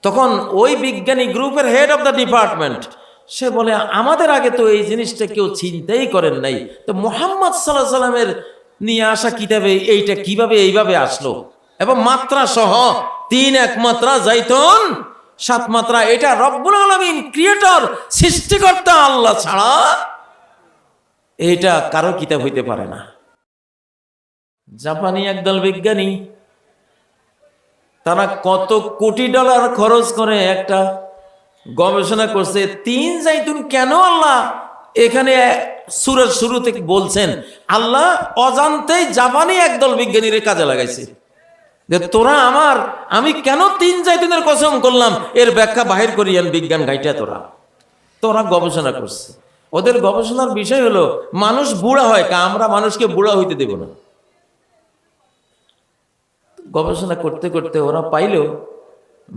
তখন ওই বিজ্ঞানী গ্রুপের হেড অফ দ্য ডিপার্টমেন্ট সে বলে, আমাদের আগে তো এই জিনিসটা কেউ চিন্তাই করেন নাই, তো মুহাম্মদ সাল্লাল্লাহু আলাইহি সাল্লামের নিয়ে আসা কিতাবে এইটা কিভাবে এইভাবে আসলো, এবং মাত্রা সহ 3 এক মাত্রা, জাইতুন 7 মাত্রা। এটা রব্বুল আলামিন ক্রিয়েটর, সৃষ্টিকর্তা আল্লাহ ছাড়া এটা কারো কিতাব হইতে পারে না। জাপানি একদল বিজ্ঞানী তারা কত কোটি ডলার খরচ করে একটা গবেষণা করছে, 3 জাইতুন কেন আল্লাহ এখানে সূরার শুরু থেকে বলছেন। আল্লাহ অজান্তেই জাপানি একদল বিজ্ঞানীর কাজে লাগাইছে যে তোরা আমি কেন 3 জাইতুনের কসম করলাম, এর ব্যাখ্যা বাহির করিয়ান বিজ্ঞান গাইটা তোরা গবেষণা করছে। ওদের গবেষণার বিষয় হলো মানুষ বুড়া হয়, আমরা মানুষকে বুড়া হইতে দেব না। গবেষণা করতে করতে ওরা পাইল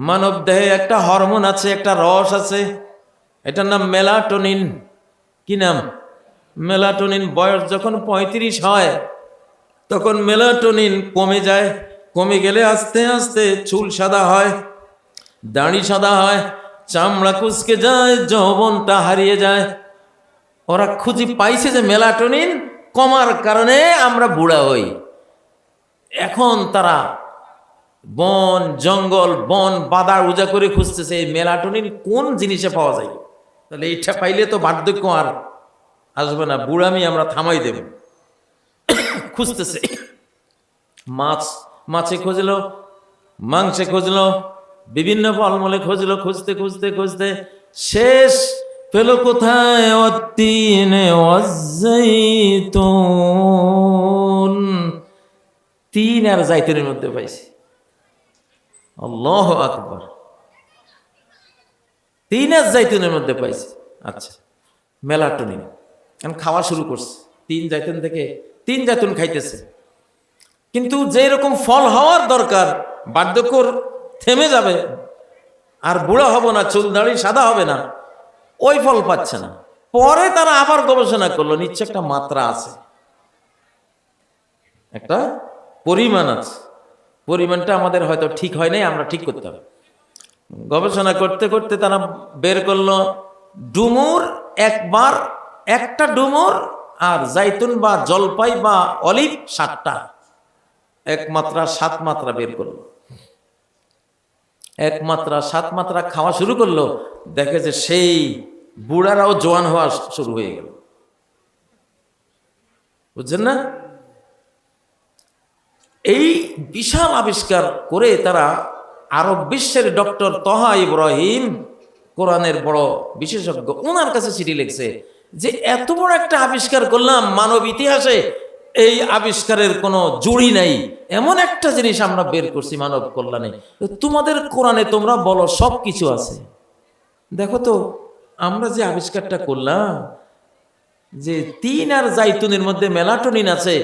মানব দেহে একটা হরমোন আছে, একটা রস আছে, এটার নাম মেলাটোনিন। কি নাম? মেলাটোনিন। বয়স যখন 35 হয় তখন মেলাটোনিন কমে যায়, কমে গেলে আস্তে আস্তে চুল সাদা হয়, দাড়ি সাদা হয়, চামড়া কুচকে যায়, যৌবনটা হারিয়ে যায়। ওরা খুঁজে পাইছে যে মেলাটোনিন কমার কারণে আমরা বুড়া হই। এখন তারা বন জঙ্গল বন বাদা উজা করে খুঁজতেছে এই মেলাটোনিন কোন জিনিসে পাওয়া যায়, তাহলে এইটা পাইলে তো বার্ধক্য আর আসবে না, বুড়ামি আমরা থামাই দেব। খুঁজতেছে, মাছে খুঁজলো, মাংসে খুঁজলো, বিভিন্ন ফলমূলে খুঁজলো, খুঁজতে খুঁজতে খুঁজতে শেষ পেল কোথায়? অত্তিনে ওয়াজ্জাইতুন। 3 আর জাইতুনের মধ্যে পাইছি। আল্লাহু আকবার। 3 আর জাইতুনের মধ্যে পাইছি। আচ্ছা, মেলাটোনিন এখন খাওয়া শুরু করছে। 3 জাইতুন থেকে 3 জাইতুন খাইতেছে, কিন্তু যে রকম ফল হওয়ার দরকার, বার্ধক্য থেমে যাবে আর বুড়া হব না, চুল দাড়ি সাদা হবে না, ওই ফল পাচ্ছে না। পরে তারা আবার গবেষণা করলো, নিশ্চয় একটা মাত্রা আছে, একটা পরিমাণ আছে, পরিমাণটা আমাদের হয়তো ঠিক হয় নাই, আমরা ঠিক করতে হবে। গবেষণা করতে করতে তারা বের করলো ডুমুর একবার একটা ডুমুর আর জাইতুন বা জলপাই বা অলিভ 7টা, 1 মাত্রা 7 মাত্রা বের করলো। 1 মাত্রা 7 মাত্রা খাওয়া শুরু করলো, দেখে যে সেই বুড়ারাও জোয়ান হওয়া শুরু হয়ে গেল। বুঝছেন না? এই বিশাল আবিষ্কার করে তারা আরব বিশ্বের ডক্টর তহা ইব্রাহিম, কোরআনের বড় বিশেষজ্ঞ, ওনার কাছে চিঠি লিখছে যে এত বড় একটা আবিষ্কার করলাম, মানব ইতিহাসে এই আবিষ্কারের কোনো জুড়ি নাই, এমন একটা জিনিস আমরা বের করছি মানব কল্যাণে, তোমাদের কোরআনে তোমরা বলো সব কিছু আছে। দেখো তো আমরা যে আবিষ্কারটা করলাম যে 3 আর জাইতুনের মধ্যে মেলাটোনিন আছে,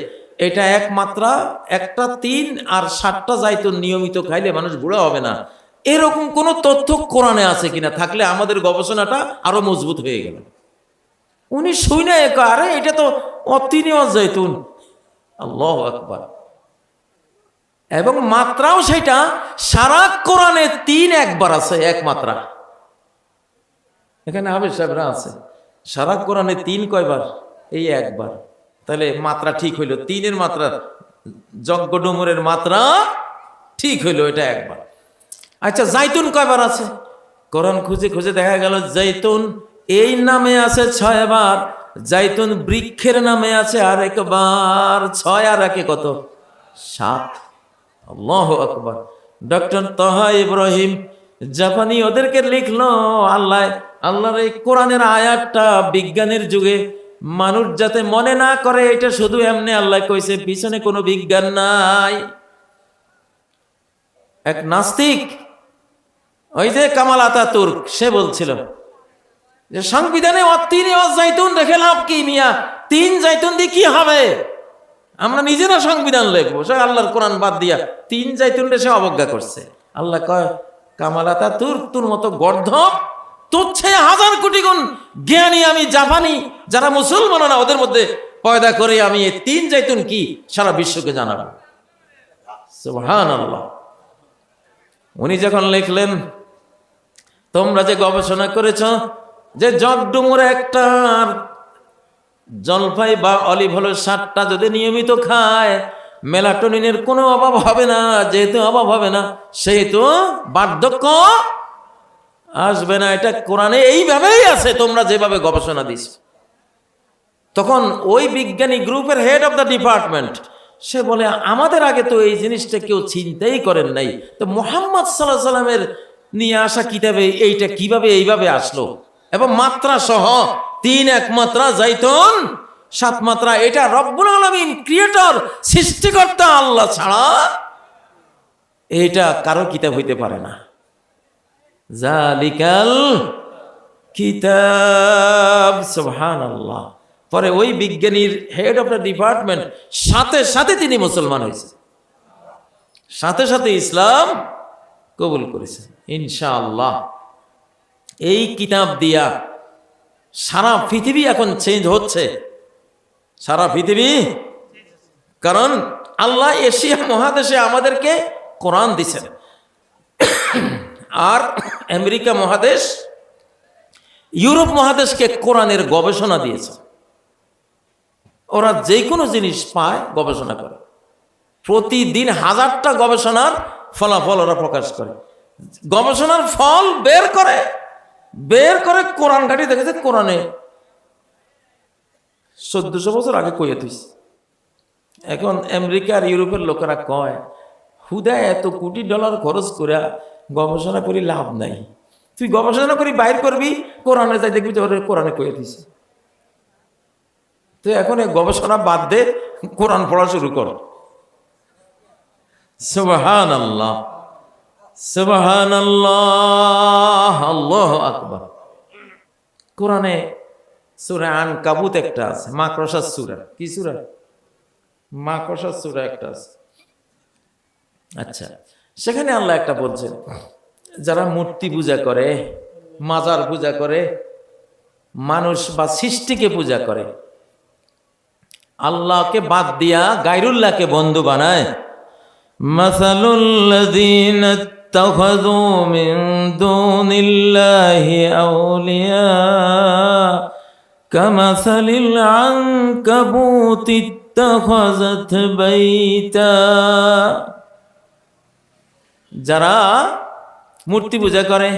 এটা 1 মাত্রা, একটা 3 আর 7টা জাইতুন নিয়মিত খাইলে মানুষ বুড়া হবে না, এরকম কোন তথ্য কোরআনে আছে কিনা, থাকলে আমাদের গবেষণাটা আরো মজবুত হয়ে গেল। উনি শুনে আরে এটা তো অতিনি জাইতুন। আল্লাহু আকবার। এবং মাত্রাও সেটা সারা কোরআনে 3 একবার আছে, 1 মাত্রা। এখানে হাফেজ সাহেবরা আছে, সারা কোরআনে 3 কয়বার? এই একবার। তাহলে মাত্রা ঠিক হইল, 3 এর মাত্রা, যজ্ঞ ডুমুরের মাত্রা ঠিক হইল, এটা একবার। আচ্ছা, জাইতুন কয়বার আছে? কোরআন খুঁজে খুঁজে দেখা গেল জাইতুন এই নামে আছে 6 বার, জাইতুন বৃক্ষের নামে আছে আর 1 বার। 6 আর 1 কত? 7। আল্লাহু আকবার। ডক্টর তহা ইব্রাহিম জাপানি ওদেরকে লিখলো, আল্লাহর এই কোরআনের আয়াতটা বিজ্ঞানের যুগে মানুষ যাতে মনে না করে এটা শুধু এমনি আল্লাহ কইছে, পিছনে কোনো বিজ্ঞান নাই। এক নাস্তিক, ওই যে কামাল আতাতুর্ক, সে বলছিল যে সংবিধানে অতিনে জাইতুন রেখে লাভ কি মিয়া, 3 জাইতুন দিয়ে কি হবে? আমরা নিজেরা সংবিধান লিখবো, সে আল্লাহর কোরআন বাদ দিয়া 3 জাইতুন সে অবজ্ঞা করছে। আল্লাহ কয়, কামাল আতাতুর্ক তোর মতো গর্ধব, তোর চেয়ে 1000 কোটি গুণ জ্ঞানী আমি জাপানি যারা মুসলমান না ওদের মধ্যে পয়দা করে আমি এই 3 জাইতুন কি সারা বিশ্বকে জানাবো। সুবহানাল্লাহ। উনি যখন লিখলেন তোমরা যে গবেষণা করেছ যে জগডুমুর একটা জলপাই বা অলিভ হলো 7টা যদি নিয়মিত খায় মেলাটোনিনের কোনো অভাব হবে না, যেহেতু অভাব হবে না সেহেতু বার্ধক্য আসবে না। এটা কোরআনে এইভাবেই আছে, তোমরা যেভাবে গবেষণা দিস। তখন ওই বিজ্ঞানী গ্রুপের হেড অফ দ্য ডিপার্টমেন্ট সে বলে আমাদের আগে তো এই জিনিসটা কেউ চিন্তাই করেন নাই, তো মুহাম্মদ সাল্লাল্লাহু আলাইহি সাল্লামের নিয়ে আসা কিতাবে এইটা কিভাবে এইভাবে আসলো, এবং মাত্রা সহ 3 মাত্রা যাইতুন 7 মাত্রা, এটা রব্বুল আলামিন ক্রিয়েটর সৃষ্টিকর্তা আল্লাহ ছাড়া এটা কারো কিতাব হইতে পারে না। জালিকাল কিতাব, সুবহানাল্লাহ। পরে ওই বিজ্ঞানীর হেড অফ দ্য ডিপার্টমেন্ট সাথে সাথে তিনি মুসলমান হয়েছে, সাথে সাথে ইসলাম কবুল করেছে ইনশাআল্লাহ। এই কিতাব দিয়া সারা পৃথিবী এখন চেঞ্জ হচ্ছে, সারা পৃথিবী। কারণ আল্লাহ এশিয়া মহাদেশে আমাদেরকে কোরআন দিছেন, আর আমেরিকা মহাদেশ ইউরোপ মহাদেশকে কোরআনের গবেষণা দিয়েছে। ওরা যে কোনো জিনিস পায় গবেষণা করে, প্রতিদিন 1000টা গবেষণার ফলাফল ওরা প্রকাশ করে, গবেষণার ফল বের করে কোরআন ঘাটি দেখেছে কোরআনে 1400 বছর আগে কইয়া থইছে। এখন আমেরিকা আর ইউরোপের লোকেরা কয় হুদায় এত কোটি ডলার খরচ করে গবেষণা করি লাভ নাই, তুই গবেষণা করি বাইর করবি কোরআনে যাই দেখবি যে কোরআনে কইয়া থইছে। তো এখন এই গবেষণা বাদ দে, কোরআন পড়া শুরু কর। সুবহানাল্লাহ সুবহানাল্লাহ, আল্লাহু আকবার। কোরআনে সূরা আনকাবুত একটা আছে, মাকড়সার সূরা। কি সূরা? মাকড়সার সূরা একটা আছে। আচ্ছা, সেখানে আল্লাহ একটা বলছেন যারা মূর্তি পূজা করে, মাজার পূজা করে, মানুষ বা সৃষ্টিকে পূজা করে, আল্লাহকে বাদ দিয়া গায়রুল্লাহকে বন্ধু বানায়, মাসালুল্লাযীনা ইত্তাখাযু মিন দুনিল্লাহি আউলিয়া কামাসালিল আনকাবুতি ইত্তাখাযাত বাইতা। যারা মূর্তি পূজা করে,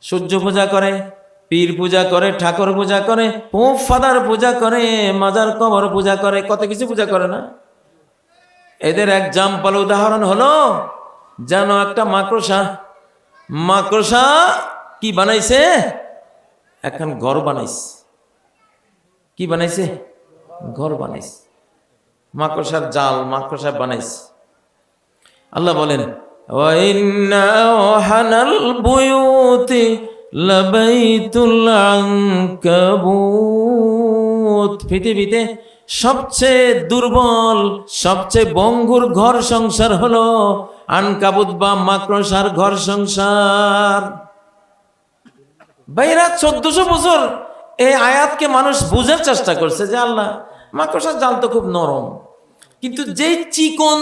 সূর্য পূজা করে, পীর পূজা করে, ঠাকুর পূজা করে, পোপ ফাদার পূজা করে, মাজার কবর পূজা করে, কত কিছু পূজা করে না? এদের এক্সাম্পল উদাহরণ হলো যেন একটা মাকড়সা। মাকড়সা কি বানাইছে? এখন ঘর বানাইছে। কি বানাইছে? ঘর বানাইছে। মাকড়সার জাল মাকড়সা বানাইছে। আল্লাহ বলেন ওয়া ইন্না আওহানাল বুয়ুতি লাবাইতুল আনকাবুত। পৃথিবীতে সবচেয়ে দুর্বল, সবচেয়ে বঙ্গুর ঘর সংসার হলো আনকাবুত বা মাকড়সার ঘর সংসার। ভাইরা 1400 বছর এই আয়াতকে মানুষ বুঝার চেষ্টা করছে যে আল্লাহ মাকড়সার জাল তো খুব নরম, কিন্তু যেই চিকন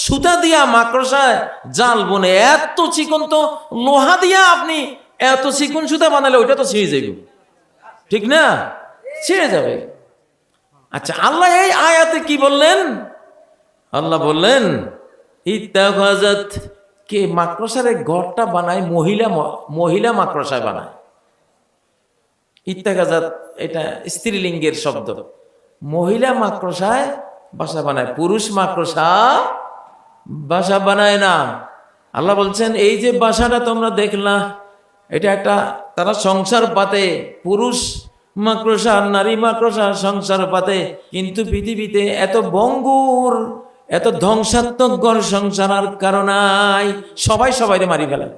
সুতা দিয়া মাকড়সায় জাল বনে, এত চিকন তো লোহা দিয়া আপনি এত চিকন সুতা বানালে ওইটা তো ছিঁড়ে যাবে, ঠিক না? ছিঁড়ে যাবে। আচ্ছা, আল্লাহ এই আয়াতে কি বললেন? আল্লাহ বললেন ইত্তাখাযাত, কে মাকড়সার ঘরটা বানায় মহিলা মাকড়সায় বানায়। ইত্তাখাযাত এটা স্ত্রীলিঙ্গের শব্দ। মহিলা মাকড়সায় বাসা বানায়, পুরুষ মাকড়সা বাসা বানায় না। আল্লাহ বলছেন এই যে বাসাটা তোমরা দেখলা, এটা একটা তারা সংসার পাতে, পুরুষ মাকড়সা আর নারী মাকড়সা সংসার পাতে। কিন্তু পৃথিবীতে এত ভঙ্গুর, এত ধ্বংসাত্মক ঘর সংসার আর কারণাই, সবাই সবাইরে মারি ফেলে।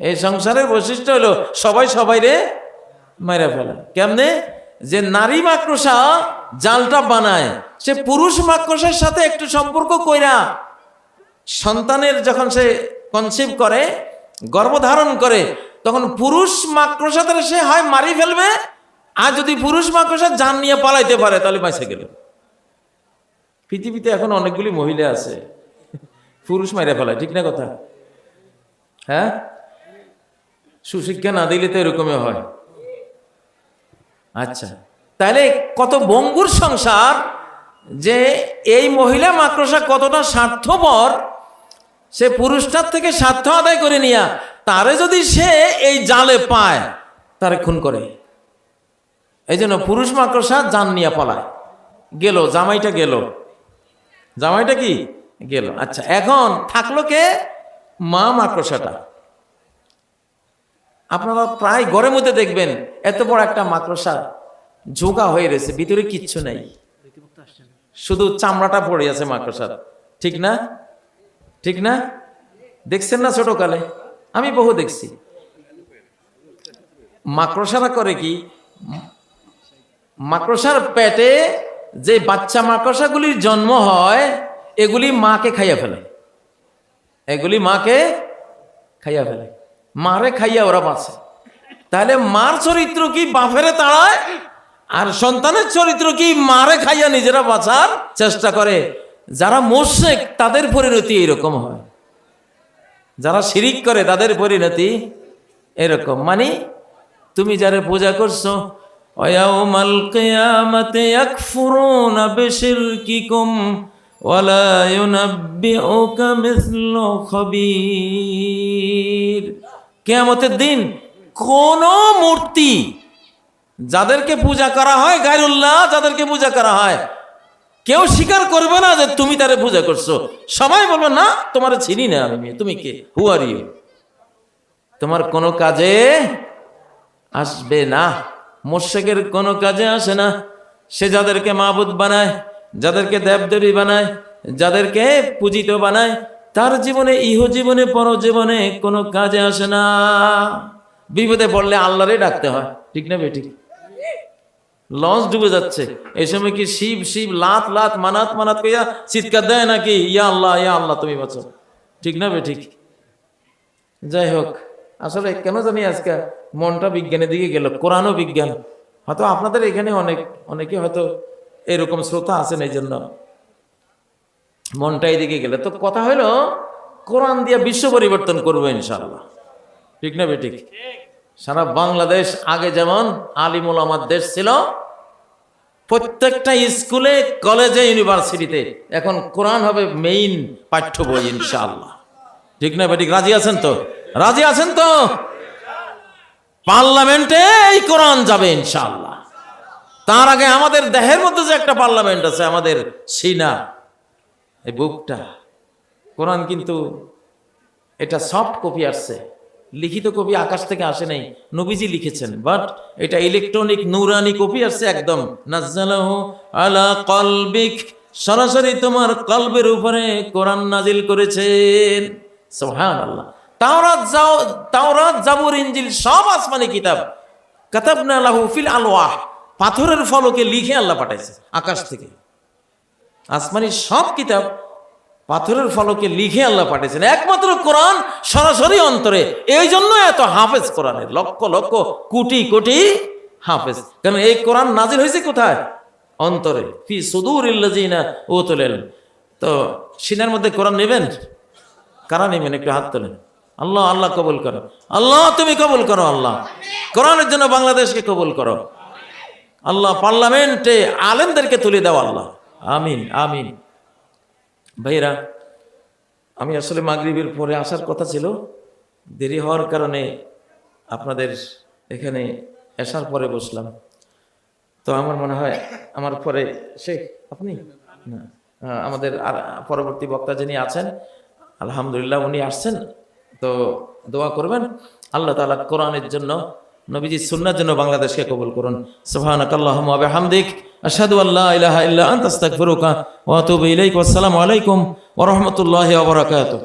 এই সংসারের বৈশিষ্ট্য হলো সবাই সবাইরে মাইরা ফেলে। কেমনে? যে নারী মাকড়সা জালটা বানায়, সে পুরুষ মাকড়সার সাথে একটু সম্পর্ক কইরা সন্তানের যখন সে কনসিভ করে, গর্ভধারণ করে, তখন পুরুষ মাকড়সা তারা সে হয় মারি ফেলবে, আর যদি পুরুষ মাকড়সা জান নিয়ে পালাইতে পারে তাহলে বাঁচে গেল। পৃথিবীতে এখন অনেকগুলি মহিলা আছে পুরুষ মাইরা ফেলায়, ঠিক না কথা? হ্যাঁ, সুশিক্ষা না দিলে তো এরকমই হয়। আচ্ছা, তাহলে কত বঙ্গুর সংসার, যে এই মহিলা মাকড়সা কতটা স্বার্থপর, সে পুরুষটার থেকে স্বার্থ আদায় করে নিয়া তারে যদি সে এই জালে পায় তারে খুন করে। এই জন্য পুরুষ মাকড়সা জান নিয়ে পালায়। গেল জামাইটা, গেল জামাইটা কি গেল। আচ্ছা, এখন থাকলো কে? মা মাকড়সাটা। আপনারা প্রায় ঘরের মধ্যে দেখবেন এত বড় একটা মাকড়সা ঝোঁকা হয়ে রয়েছে, ভিতরে কিচ্ছু নাই, শুধু চামড়াটা পড়ে আছে মাকড়সার। ঠিক না? ঠিক না? দেখছেন না ছোটকালে? আমি বহু দেখছি। মাকড়সারা করে কি, মাকড়সার পেটে যে বাচ্চা মাকড়সাগুলির জন্ম হয় এগুলি মাকে খাইয়া ফেলে, এগুলি মাকে খাইয়া ফেলে, মারে খাইয়া ওরা বাঁচে। তাহলে মার চরিত্র কি বাপেরে তাড়ায়, আর সন্তানের চরিত্র কি মারে খাইয়া নিজেরা বাঁচার চেষ্টা করে। যারা মুশরিক তাদের পরিণতি এরকম হয়, যারা শিরিক করে তাদের পরিণতি এরকম। মানে তুমি যারা পূজা করছো, ওয়ায়াউমাল কিয়ামাতি ইয়াকফুরুনা বিশিরকিকুম ওয়ালা ইউনাব্বিউকা মিসলু খাবীর। কিয়ামতের দিন কোন মূর্তি যাদেরকে পূজা করা হয়, গায়রুল্লাহ যাদেরকে পূজা করা হয়, কেউ স্বীকার করবে না যে তুমি তারে পূজা করছো। সবাই বলবে না, তোমার চিনি না আমি, তুমি কে, হু আর ইউ, তোমার কোনো কাজে আসবে না। মুশরিকের কোনো কাজে আসে না। সে যাদেরকে মাবুদ বানায়, যাদেরকে দেবদেবী বানায়, যাদেরকে পূজিত বানায়, তার জীবনে ইহ জীবনে পর জীবনে কোনো কাজে আসে না। বিপদে পড়লে আল্লাহরে ডাকতে হয়। ঠিক না বেঠিক? লঞ্চ ডুবে যাচ্ছে, এই সময় কি শিব শিব লাত লাত মানাত মানাত কইয়া চিৎকার দেয় নাকি, ইয়া আল্লাহ তুমি বাঁচো? ঠিক না বেঠিক? যাই হোক, আসলে কেন জানি আজকে মনটা বিজ্ঞানের দিকে গেল, কোরআনও বিজ্ঞান। হয়তো আপনাদের এখানে অনেকে হয়তো এরকম শ্রোতা আছেন, এই জন্য মনটা এদিকে গেল। তো কথা হলো, কোরআন দিয়ে বিশ্ব পরিবর্তন করবো ইনশাআল্লাহ। ঠিক না বেঠিক? সারা বাংলাদেশ আগে যেমন আলিম ওলামার দেশ ছিল, প্রত্যেকটা স্কুলে কলেজে ইউনিভার্সিটিতে এখন কোরআন হবে মেইন পাঠ্য বই ইনশাআল্লাহ। ঠিক না বেঠিক? রাজি আছেন তো? রাজি আছেন তো? পার্লামেন্টে এই কোরআন যাবে ইনশাআল্লাহ। তার আগে আমাদের দেহের মধ্যে যে একটা পার্লামেন্ট আছে, আমাদের সিনা, এই বুকটা, কোরআন কিন্তু এটা সফট কপি আসছে, লিখিত কপি আকাশ থেকে আসে নাই, নবীজি লিখেছেন, বাট এটা ইলেকট্রনিক নুরানি কপি আসছে একদম। নাজ্জালাহু আলা কলবিক, সরাসরি তোমার কলবের উপরে কোরআন নাজিল করেছেন। সুবহানাল্লাহ। তাওরাত জাবুর ইনজিল সব আসমানি কিতাব, কাতাবনা লাহু ফিল আলওয়াহ, পাথরের ফলকে লিখে আল্লাহ পাঠাইছে আকাশ থেকে। আসমানি সব কিতাব পাথরের ফলকে লিখে আল্লাহ পাঠিয়েছেন, একমাত্র কোরআন সরাসরি অন্তরে। এই জন্য এত হাফেজ, কোরআনের লক্ষ লক্ষ কোটি কোটি হাফেজ। কারণ এই কোরআন নাজিল হয়েছে কোথায়? অন্তরে। ফি সুদুরিল্লাযিনা উতুল ইলম। তো সিনার মধ্যে কোরআন নেবেন? কারা নেবেন? একটু হাত তোলেন। আল্লাহ আল্লাহ কবুল করো, আল্লাহ তুমি কবুল করো, আল্লাহ কোরআনের জন্য বাংলাদেশকে কবুল করো, আল্লাহ পার্লামেন্টে আলেমদেরকে তুলে দাও, আল্লাহ আমিন আমিন। ভাইরা, আমি আসলে মাগরিবের পরে আসার কথা ছিল, দেরি হওয়ার কারণে আপনাদের এখানে আসার পরে বসলাম। তো আমার মনে হয় আমার পরে শেখ আপনি না, আমাদের আর পরবর্তী বক্তা যিনি আছেন আলহামদুলিল্লাহ উনি আসছেন, তো দোয়া করবেন আল্লাহ তাআলা কোরআনের জন্য, নবীজি সুন্নাহর জন্য বাংলাদেশকে কবুল করুন। সুবহানাকাল্লাহুম্মা ওয়া বিহামদিক, আশহাদু আল্লা ইলাহা ইল্লা আনতা আস্তাগফিরুকা ওয়া আতুবু ইলাইক। ওয়া আসসালামু আলাইকুম ওয়া রাহমাতুল্লাহি ওয়া বারাকাতুহু।